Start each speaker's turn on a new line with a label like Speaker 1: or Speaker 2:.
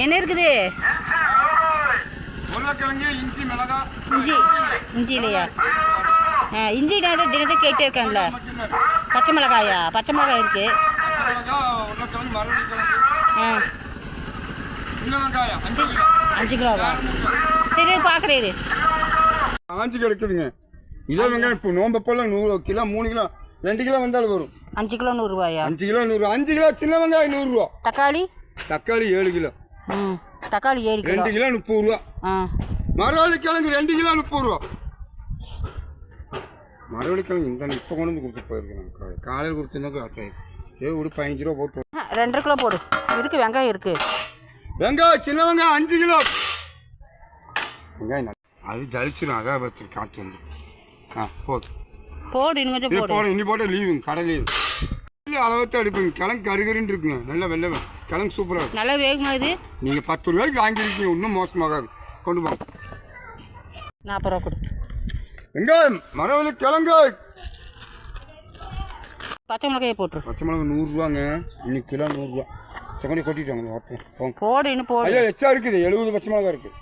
Speaker 1: என்ன இருக்குது?
Speaker 2: உருளைக்கிழங்கு, இஞ்சி, மிளகா.
Speaker 1: இஞ்சி இல்லையா? இஞ்சி நான் தினத்தை கேட்டே இருக்கேன்ல. பச்சை மிளகாயா? பச்சை மிளகாய் இருக்கு.
Speaker 2: உருளைக்கிழங்கு, மரவள்ளிக்கிழங்கு. சின்ன வெங்காயம்
Speaker 1: 5 கிலோவா? சரி பார்க்குறேன்.
Speaker 2: 5 கிடைக்குதுங்க. இதே வெங்காயம் இப்போ நோம்பப்பெல்லாம் 100 கிலோ 3 கிலோ 2 கிலோ வந்தாலும் வரும்.
Speaker 1: 5 கிலோ 100 ரூபாயா?
Speaker 2: 5 கிலோ 100. 5 கிலோ சின்ன வெங்காயம் 100 ரூபா.
Speaker 1: தக்காளி
Speaker 2: 7 கிலோ.
Speaker 1: தக்காளி 7 கிலோ.
Speaker 2: 2 கிலோ 30 ரூபா. மரவள்ளிக்கிழங்கு 2 கிலோ 30 ரூபா. மரவள்ளிக்கிழங்கு இந்த இப்போ கொண்டு வந்து கொடுத்து போயிருக்கேன். காலையில் கொடுத்துருந்தா சரி விடு 15 ரூபா போட்டு
Speaker 1: 2 கிலோ போடு. இருக்கு வெங்காயம் இருக்கு.
Speaker 2: வெங்காயம் சின்ன வெங்காயம் 5 கிலோ. வெங்காயம் அது ஜலிச்சிடும். அதான் பற்றி காற்று வந்து
Speaker 1: போடு இன்னும் கொஞ்சம் போடு.
Speaker 2: இன்னி போட்டு லீவுங்க கடை லீவு இல்லை அளவத்தை எடுப்பீங்க. கிழங்கு கருகருன்னு இருக்குங்க. நல்லா வெள்ளை கிழங்கு சூப்பராக இருக்கும்.
Speaker 1: நல்லா வேகுமா இது?
Speaker 2: நீங்கள் 10 ரூபாய்க்கு வாங்கியிருக்கீங்க. இன்னும் மோசமாகாது. கொண்டு போங்க.
Speaker 1: 40 ரூபா கொடு.
Speaker 2: வெங்காயம் மரவள்ளிக்கிழங்கு
Speaker 1: பச்சை மிளகாயை போட்டுரு.
Speaker 2: பச்சை மிளகா 100 ரூபாங்க. இன்னைக்கு கிலோ 100 ரூபா. செகண்ட் கொட்டிட்டு வாங்க.
Speaker 1: போடு இன்னும் போடு.
Speaker 2: ஐயா எச்சா இருக்குது. 70 பச்சை மிளகா இருக்குது.